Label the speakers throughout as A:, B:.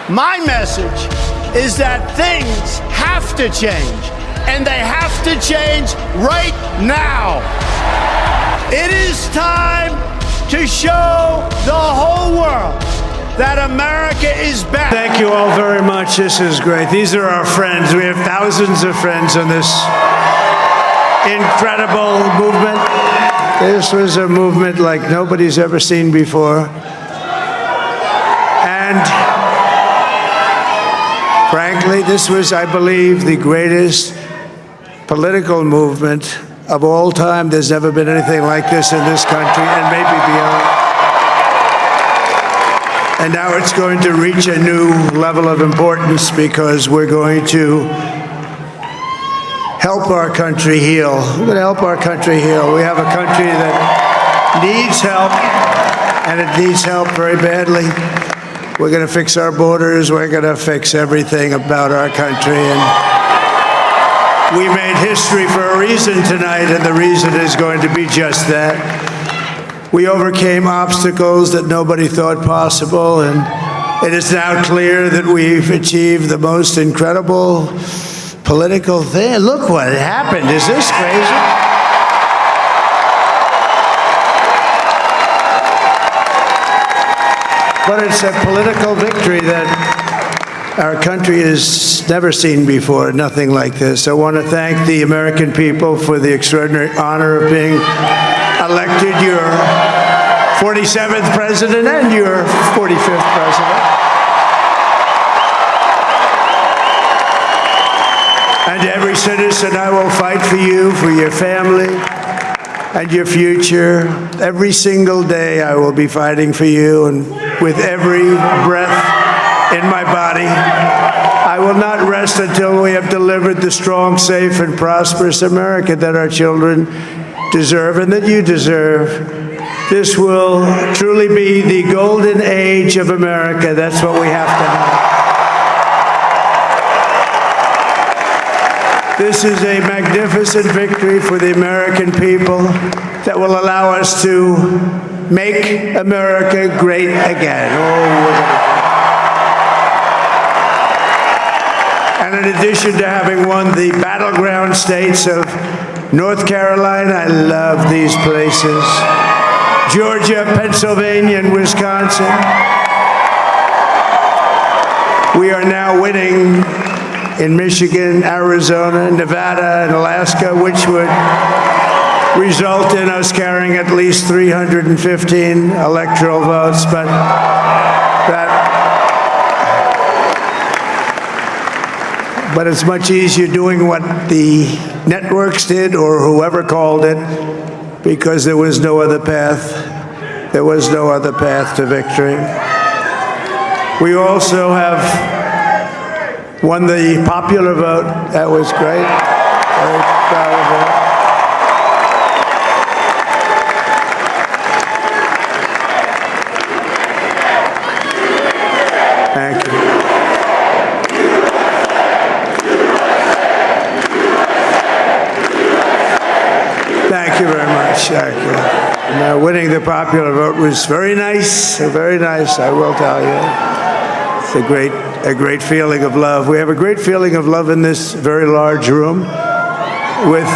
A: My message is that things have to change, and they have to change right now. It is time to show the whole world that America is back.
B: Thank you all very much. This is great. These are our friends. We have thousands of friends on this incredible movement. This was a movement like nobody's ever seen before. And frankly, this was, I believe, the greatest political movement of all time. There's never been anything like this in this country, and maybe beyond. And now it's going to reach a new level of importance because we're going to help our country heal. We're going to help our country heal. We have a country that needs help, and it needs help very badly. We're going to fix our borders. We're going to fix everything about our country. And we made history for a reason tonight, and the reason is going to be just that. We overcame obstacles that nobody thought possible, and it is now clear that we've achieved the most incredible political thing. Look what happened. Is this crazy? But it's a political victory that our country has never seen before, nothing like this. I want to thank the American people for the extraordinary honor of being elected your 47th president and your 45th president. And every citizen, I will fight for you, for your family, and your future. Every single day I will be fighting for you, and with every breath in my body, I will not rest until we have delivered the strong, safe, and prosperous America that our children deserve and that you deserve. This will truly be the golden age of America. That's what we have to have. This is a magnificent victory for the American people that will allow us to make America great again. And in addition to having won the battleground states of North Carolina, I love these places, Georgia, Pennsylvania, and Wisconsin, we are now winning in Michigan, Arizona, Nevada, and Alaska, which would result in us carrying at least 315 electoral votes. But it's much easier doing what the networks did or whoever called it, because there was no other path. There was no other path to victory. We also have won the popular vote. That was great. Very proud of it. Thank you. Thank you very much. Thank you. Now, winning the popular vote was very nice, I will tell you. It's a great feeling of love. We have a great feeling of love in this very large room with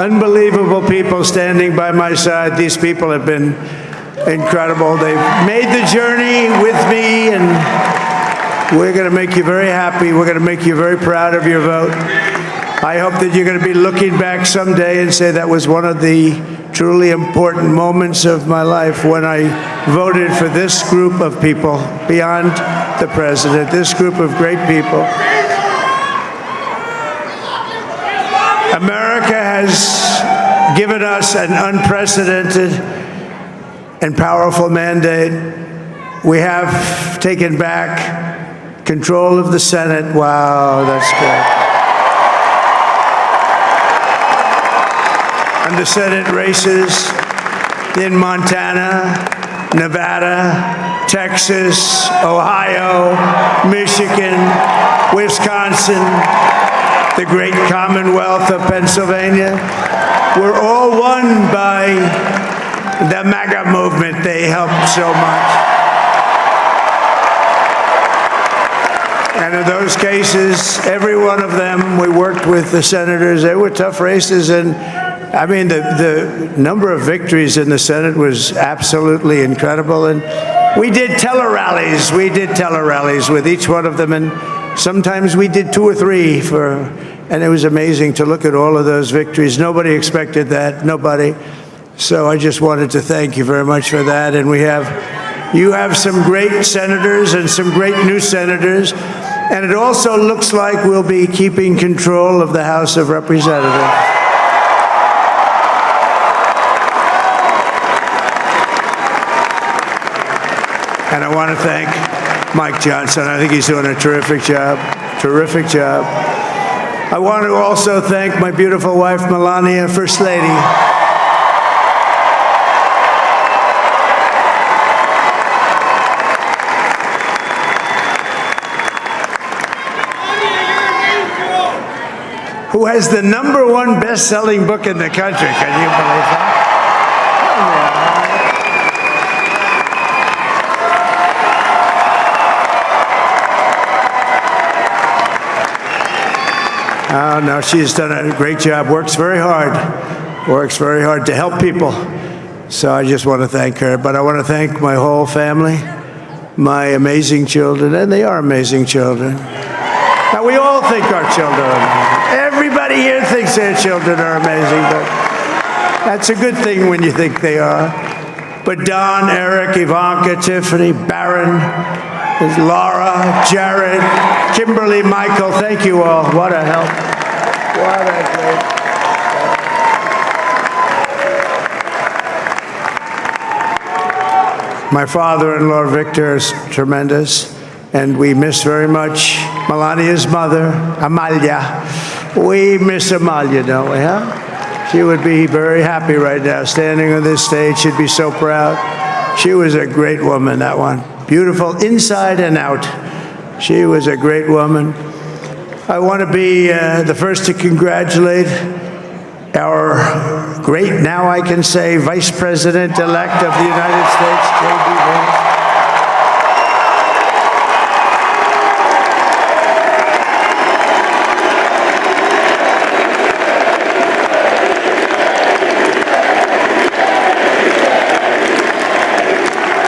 B: unbelievable people standing by my side. These people have been incredible. They've made the journey with me, and we're going to make you very happy. We're going to make you very proud of your vote. I hope that you're going to be looking back someday and say that was one of the truly important moments of my life when I voted for this group of people beyond the president, this group of great people. America has given us an unprecedented and powerful mandate. We have taken back control of the Senate. Wow, that's good. And the Senate races in Montana, Nevada, Texas, Ohio, Michigan, Wisconsin, the great Commonwealth of Pennsylvania, were all won by the MAGA movement. They helped so much. And in those cases, every one of them, we worked with the senators. They were tough races. And I mean, the number of victories in the Senate was absolutely incredible. And we did tele-rallies. We did tele-rallies with each one of them. And sometimes we did 2 or 3 and it was amazing to look at all of those victories. Nobody expected that, nobody. So I just wanted to thank you very much for that. And you have some great senators and some great new senators. And it also looks like we'll be keeping control of the House of Representatives. And I want to thank Mike Johnson. I think he's doing a terrific job. Terrific job. I want to also thank my beautiful wife, Melania, First Lady. Who has the #1 best-selling book in the country. Can you believe that? Oh, no, she's done a great job, works very hard to help people. So I just want to thank her. But I want to thank my whole family, my amazing children, and they are amazing children. Now, we all think our children are amazing. Everybody here thinks their children are amazing, but that's a good thing when you think they are. But Don, Eric, Ivanka, Tiffany, Barron, Laura, Jared, Kimberly, Michael, thank you all. What a help. What a great help. My father-in-law, Victor, is tremendous, and we miss very much Melania's mother, Amalia. We miss Amalia, don't we, huh? She would be very happy right now, standing on this stage. She'd be so proud. She was a great woman, that one. Beautiful inside and out. She was a great woman. I want to be the first to congratulate our great, now I can say, Vice President-elect of the United States, J.D. Vance.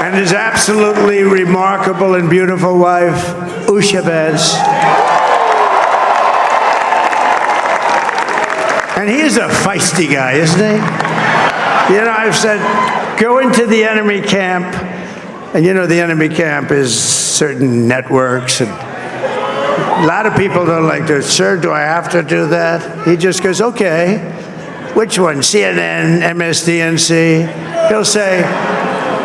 B: And his absolutely remarkable and beautiful wife, Usha Vance. And he's a feisty guy, isn't he? You know, I've said, go into the enemy camp, and you know the enemy camp is certain networks, and a lot of people don't like to, sir, do I have to do that? He just goes, okay, which one, CNN, MSDNC? He'll say,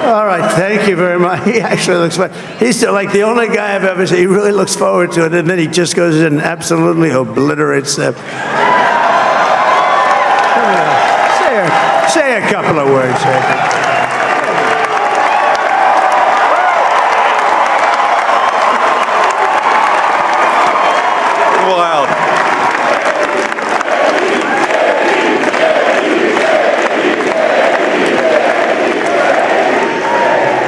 B: all right, thank you very much. He actually looks fine. He's like the only guy I've ever seen. He really looks forward to it, and then he just goes in and absolutely obliterates them. Say a couple of words.
C: Wow.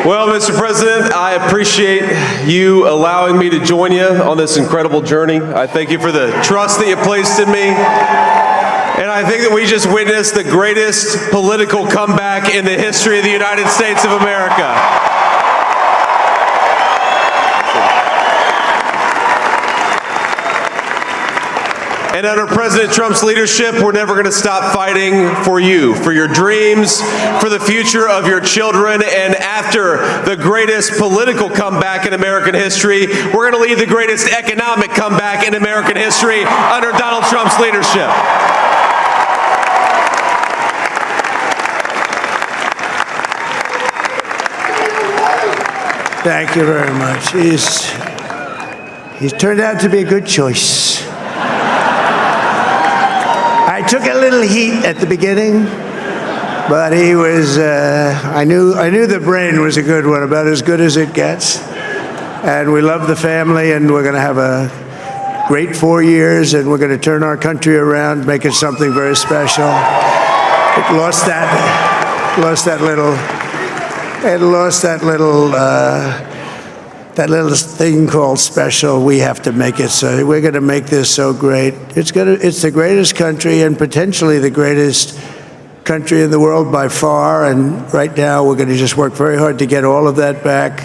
C: Well, Mr. President, I appreciate you allowing me to join you on this incredible journey. I thank you for the trust that you placed in me. And I think that we just witnessed the greatest political comeback in the history of the United States of America. And under President Trump's leadership, we're never going to stop fighting for you, for your dreams, for the future of your children. And after the greatest political comeback in American history, we're going to lead the greatest economic comeback in American history under Donald Trump's leadership.
B: Thank you very much. He's turned out to be a good choice. I took a little heat at the beginning, but he was, I knew the brain was a good one, about as good as it gets. And we love the family, and we're going to have a great 4 years, and we're going to turn our country around, make it something very special. It lost that little that little thing called special, we have to make it so. We're going to make this so great. It's the greatest country and potentially the greatest country in the world by far. And right now, we're going to just work very hard to get all of that back.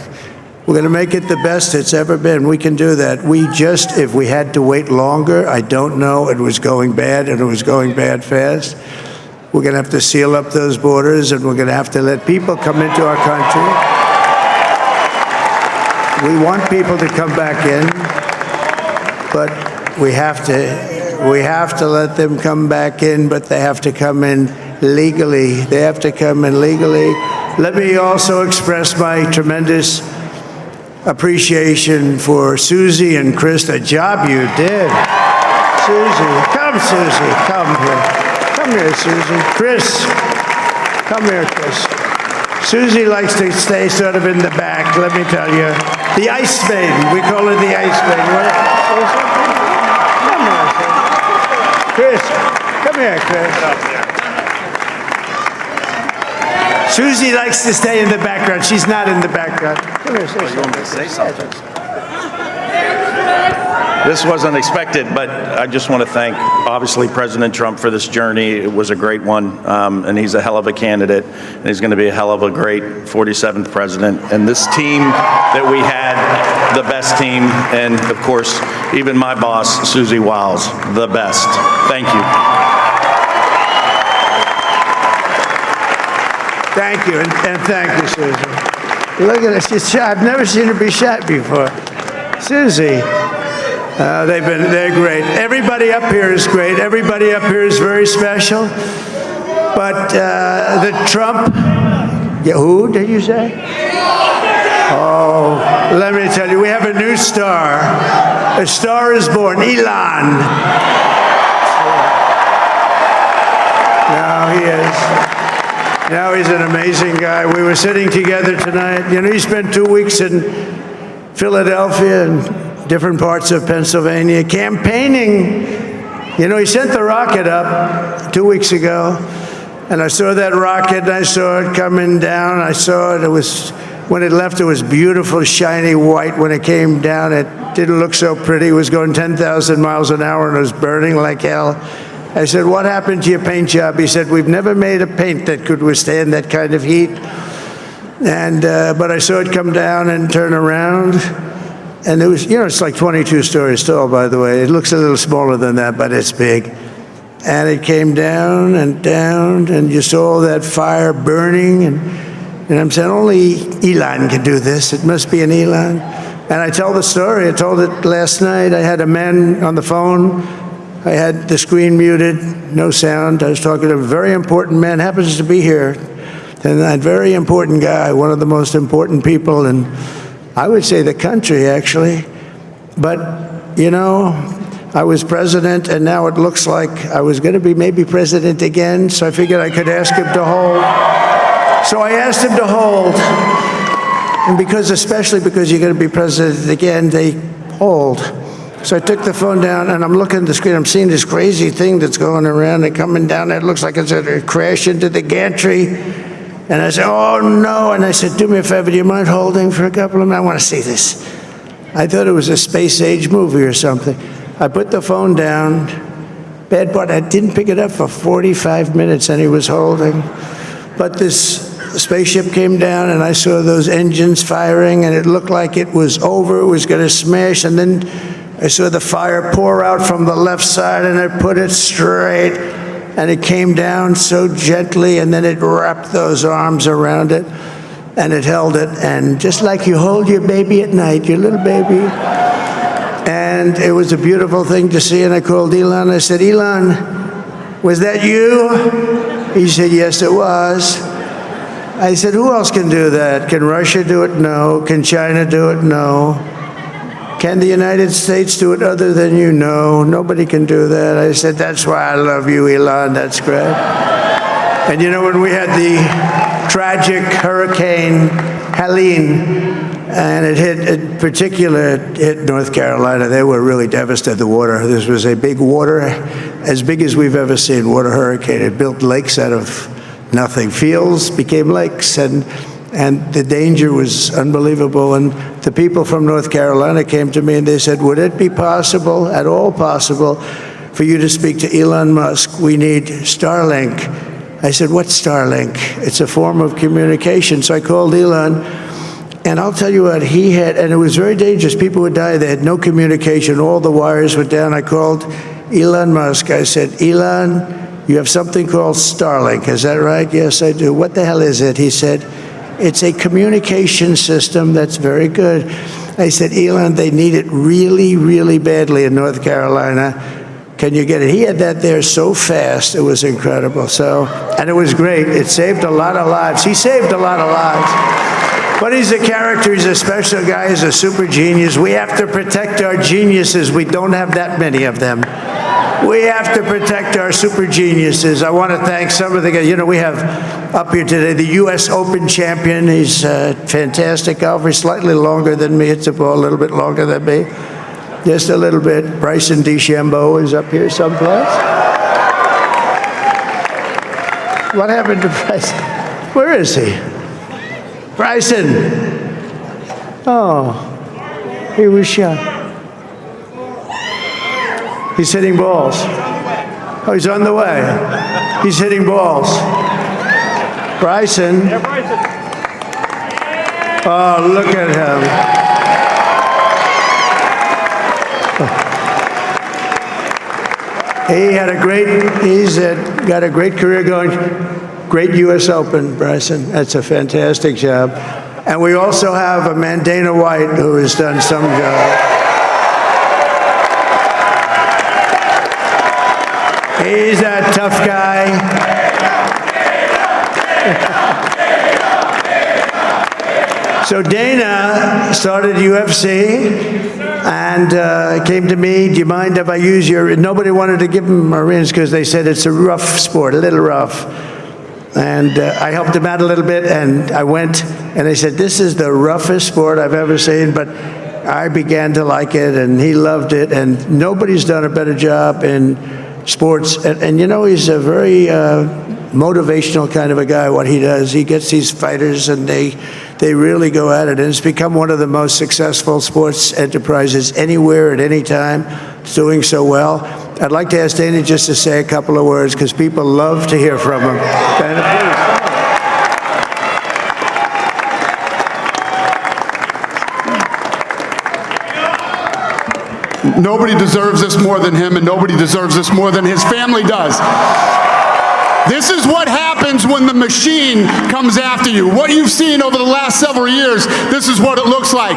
B: We're going to make it the best it's ever been. We can do that. If we had to wait longer, I don't know. It was going bad, and it was going bad fast. We're going to have to seal up those borders, and we're going to have to let people come into our country. We want people to come back in, but we have to let them come back in, but they have to come in legally. They have to come in legally. Let me also express my tremendous appreciation for Susie and Chris, the job you did. Susie, come here. Come here, Susie. Chris, come here, Chris. Susie likes to stay sort of in the back, let me tell you. The Ice Maiden, we call her the Ice Maiden. Come here, Chris. Come here, Chris. Susie likes to stay in the background. She's not in the background. Come here, say something.
D: You want me to say something? This wasn't expected, but I just want to thank, obviously, President Trump for this journey. It was a great one, and he's a hell of a candidate, and he's going to be a hell of a great 47th president. And this team that we had, the best team, and, of course, even my boss, Susie Wiles, the best. Thank you.
B: Thank you, and thank you, Susie. Look at her. She's shy. I've never seen her be shy before. Susie. They're great. Everybody up here is great. Everybody up here is very special. But the Trump, who did you say? Oh, let me tell you, we have a new star. A star is born, Elon. Now he is. Now he's an amazing guy. We were sitting together tonight. You know, he spent 2 weeks in Philadelphia and different parts of Pennsylvania, campaigning. You know, he sent the rocket up 2 weeks ago, and I saw that rocket, and I saw it coming down. I saw it. It was, when it left, it was beautiful, shiny white. When it came down, it didn't look so pretty. It was going 10,000 miles an hour, and it was burning like hell. I said, what happened to your paint job? He said, we've never made a paint that could withstand that kind of heat. And, but I saw it come down and turn around. And it was, you know, it's like 22 stories tall, by the way. It looks a little smaller than that, but it's big. And it came down, and you saw all that fire burning. And I'm saying, only Elon can do this. It must be an Elon. And I tell the story. I told it last night. I had a man on the phone. I had the screen muted, no sound. I was talking to a very important man, happens to be here. And that very important guy, one of the most important people in, I would say, the country, actually. But, you know, I was president, and now it looks like I was going to be maybe president again, so I figured I could ask him to hold. So I asked him to hold. And especially because you're going to be president again, they hold. So I took the phone down, and I'm looking at the screen. I'm seeing this crazy thing that's going around and coming down. It looks like it's going to crash into the gantry. And I said, oh, no. And I said, do me a favor, do you mind holding for a couple of minutes? I want to see this. I thought it was a space-age movie or something. I put the phone down. Bad part, I didn't pick it up for 45 minutes, and he was holding. But this spaceship came down, and I saw those engines firing, and it looked like it was over. It was going to smash. And then I saw the fire pour out from the left side, and I put it straight. And it came down so gently, and then it wrapped those arms around it, and it held it. And just like you hold your baby at night, your little baby. And it was a beautiful thing to see. And I called Elon. I said, Elon, was that you? He said, yes, it was. I said, who else can do that? Can Russia do it? No. Can China do it? No. Can the United States do it other than you? No, nobody can do that. I said, that's why I love you, Elon. That's great. And you know, when we had the tragic Hurricane Helene, and it hit North Carolina, they were really devastated, the water. This was a big water, as big as we've ever seen, water hurricane. It built lakes out of nothing. Fields became lakes, and And the danger was unbelievable. And the people from North Carolina came to me and they said, would it be possible, at all possible, for you to speak to Elon Musk? We need Starlink. I said, what's Starlink? It's a form of communication. So I called Elon, and I'll tell you what, he had, and it was very dangerous. People would die. They had no communication. All the wires were down. I called Elon Musk. I said, Elon, you have something called Starlink. Is that right? Yes, I do. What the hell is it? He said, it's a communication system that's very good. I said, Elon, they need it really, really badly in North Carolina. Can you get it? He had that there so fast, it was incredible. So, and it was great. It saved a lot of lives. He saved a lot of lives. But he's a character, he's a special guy, he's a super genius. We have to protect our geniuses. We don't have that many of them. We have to protect our super geniuses. I want to thank some of the guys. You know, we have up here today the U.S. Open champion. He's a fantastic golfer, slightly longer than me. Hits the ball a little bit longer than me. Just a little bit. Bryson DeChambeau is up here someplace. What happened to Bryson? Where is he? Bryson. Oh, he was shot. He's hitting balls. Oh, he's on the way. He's hitting balls. Bryson. Oh, look at him. He's got a great career going. Great U.S. Open, Bryson. That's a fantastic job. And we also have a man, Dana White, who has done some job. He's a tough guy. So Dana started UFC and came to me, do you mind if I use your, nobody wanted to give him a rinse because they said it's a rough sport, a little rough. And I helped him out a little bit, and I went, and they said, this is the roughest sport I've ever seen, but I began to like it, and he loved it, and nobody's done a better job in sports. And you know, he's a very motivational kind of a guy, what he does. He gets these fighters, and they really go at it, and it's become one of the most successful sports enterprises anywhere at any time. It's doing so well. I'd like to ask Dana just to say a couple of words, because people love to hear from him. Dana,
E: please. Nobody deserves this more than him, and nobody deserves this more than his family does. This is what happens when the machine comes after you. What you've seen over the last several years, this is what it looks like.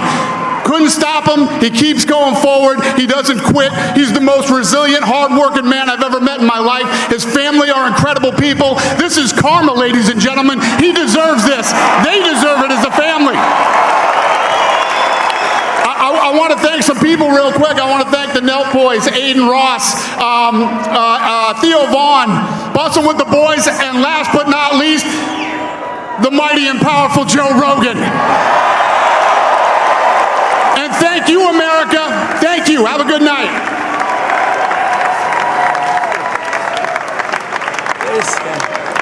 E: Couldn't stop him. He keeps going forward. He doesn't quit. He's the most resilient, hard-working man I've ever met in my life. His family are incredible people. This is karma, ladies and gentlemen. He deserves this. They deserve it as a family. I want to thank some people real quick. I want to thank the Nelk boys, Aiden Ross, Theo Vaughn, busting with the boys, and last but not least, the mighty and powerful Joe Rogan. And thank you, America. Thank you. Have a good night.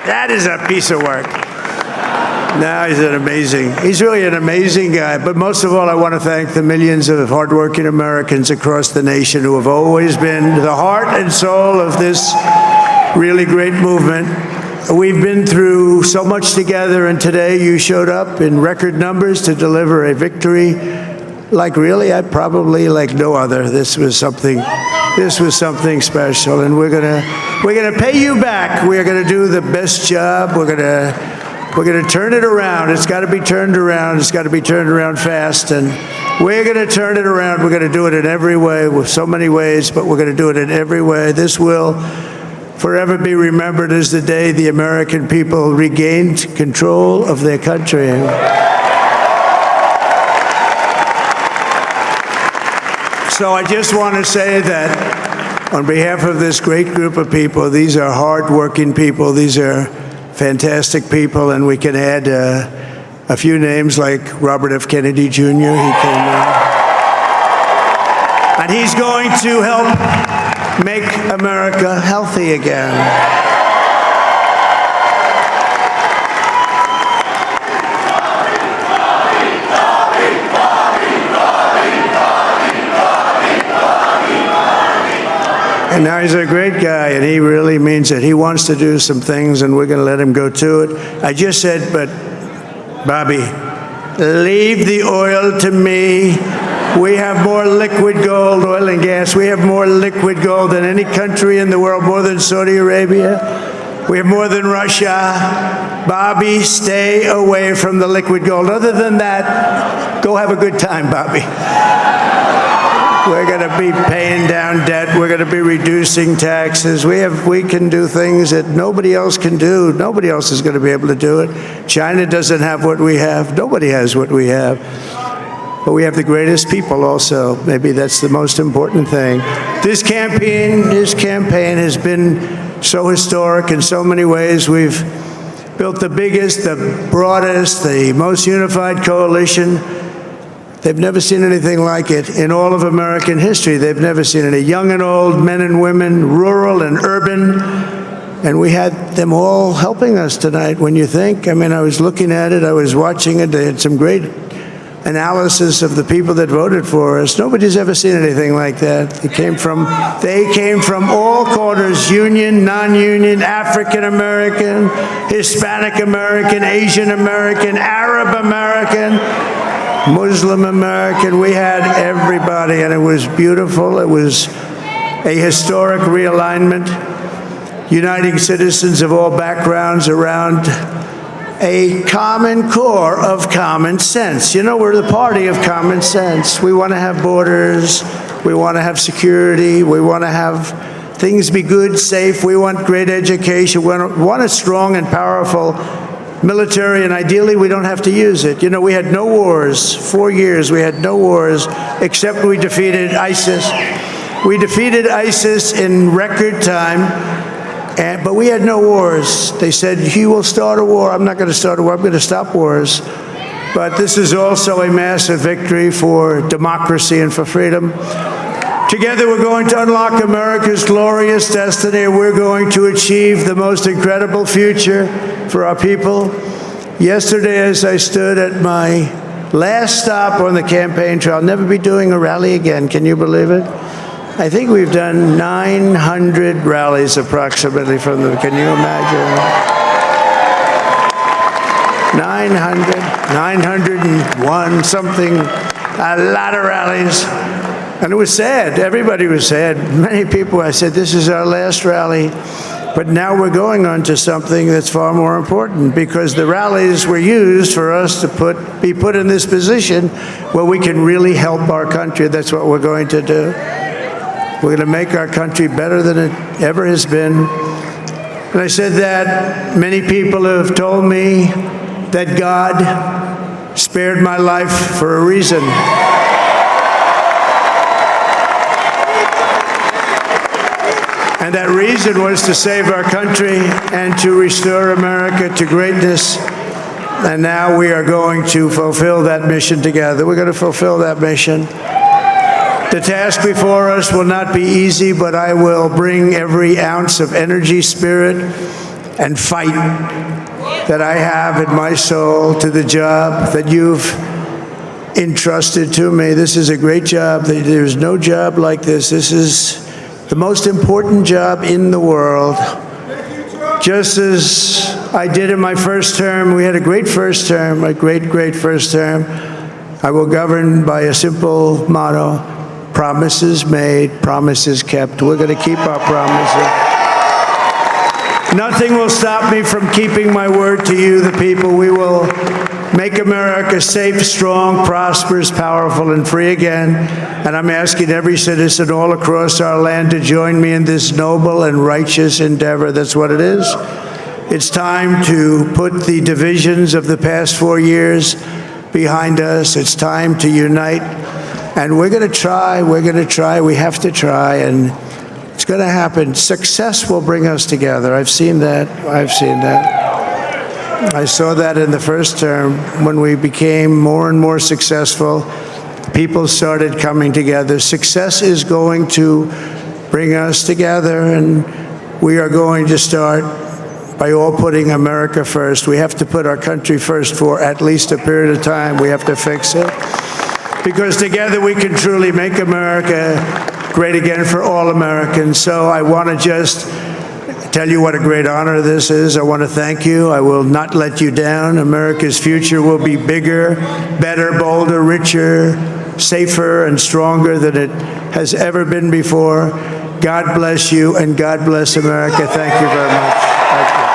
B: that is a piece of work. No, he's really an amazing guy. But most of all, I want to thank the millions of hardworking Americans across the nation who have always been the heart and soul of this really great movement. We've been through so much together, and today you showed up in record numbers to deliver a victory like probably like no other. This was something special, and we're gonna pay you back. We're gonna do the best job. We're gonna turn it around. It's got to be turned around. It's got to be turned around fast, and we're gonna turn it around. We're gonna do it in every way, with so many ways, but we're gonna do it in every way. This will forever be remembered as the day the American people regained control of their country. So I just want to say that on behalf of this great group of people, these are hard-working people, these are fantastic people, and we can add a few names like Robert F. Kennedy Jr. He came in. And he's going to help make America healthy again. And now he's a great guy, and he really means it. He wants to do some things, and we're going to let him go to it. I just said, but Bobby, leave the oil to me. We have more liquid gold, oil and gas. We have more liquid gold than any country in the world, more than Saudi Arabia. We have more than Russia. Bobby, stay away from the liquid gold. Other than that, go have a good time, Bobby. We're going to be paying down debt. We're going to be reducing taxes. We can do things that nobody else can do. Nobody else is going to be able to do it. China doesn't have what we have. Nobody has what we have. But we have the greatest people also. Maybe that's the most important thing. This campaign has been so historic in so many ways. We've built the biggest, the broadest, the most unified coalition. They've never seen anything like it in all of American history. They've never seen it. Young and old, men and women, rural and urban. And we had them all helping us tonight. When you think, I mean, I was looking at it, I was watching it. They had some great analysis of the people that voted for us. Nobody's ever seen anything like that. They came from all corners, union, non-union, African American, Hispanic American, Asian American, Arab American, Muslim American. We had everybody, and it was beautiful. It was a historic realignment, uniting citizens of all backgrounds around a common core of common sense. You know, we're the party of common sense. We want to have borders. We want to have security. We want to have things be good, safe. We want great education. We want a strong and powerful military, and ideally we don't have to use it. You know, we had no wars. 4 years we had no wars, except we defeated ISIS. We defeated ISIS in record time, but we had no wars. They said, he will start a war. I'm not going to start a war. I'm going to stop wars. But this is also a massive victory for democracy and for freedom. Together, we're going to unlock America's glorious destiny. We're going to achieve the most incredible future for our people. Yesterday, as I stood at my last stop on the campaign trail, I'll never be doing a rally again. Can you believe it? I think we've done 900 rallies approximately from them. Can you imagine? 901 something, a lot of rallies. And it was sad. Everybody was sad. Many people, I said, this is our last rally. But now we're going on to something that's far more important, because the rallies were used for us to be put in this position where we can really help our country. That's what we're going to do. We're going to make our country better than it ever has been. And I said that many people have told me that God spared my life for a reason. And that reason was to save our country and to restore America to greatness. And now we are going to fulfill that mission together. We're going to fulfill that mission. The task before us will not be easy, but I will bring every ounce of energy, spirit, and fight that I have in my soul to the job that you've entrusted to me. This is a great job. There's no job like this. This is the most important job in the world. Just as I did in my first term, we had a great first term, a great first term. I will govern by a simple motto: promises made, promises kept. We're going to keep our promises. Nothing will stop me from keeping my word to you, the people. We will make America safe, strong, prosperous, powerful, and free again. And I'm asking every citizen all across our land to join me in this noble and righteous endeavor. That's what it is. It's time to put the divisions of the past 4 years behind us. It's time to unite. And we're going to try. We have to try. And it's going to happen. Success will bring us together. I've seen that. I saw that in the first term. When we became more and more successful, people started coming together. Success is going to bring us together, and we are going to start by all putting America first. We have to put our country first for at least a period of time. We have to fix it, because together we can truly make America great again for all Americans. So I want to just tell you what a great honor this is. I want to thank you. I will not let you down. America's future will be bigger, better, bolder, richer, safer, and stronger than it has ever been before. God bless you, and God bless America. Thank you very much. Thank you.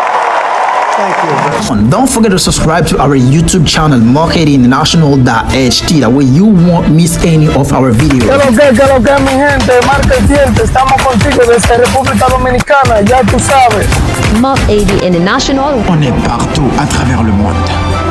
B: Thank you.
F: Don't forget to subscribe to our YouTube channel, Mock Haiti International.ht. That way you won't miss any of our videos.
G: ¿Qué lo que, mi gente? Marca el diente, estamos contigo desde República Dominicana, ya tú sabes.
H: Mock Haiti International.
F: On est partout à travers le monde.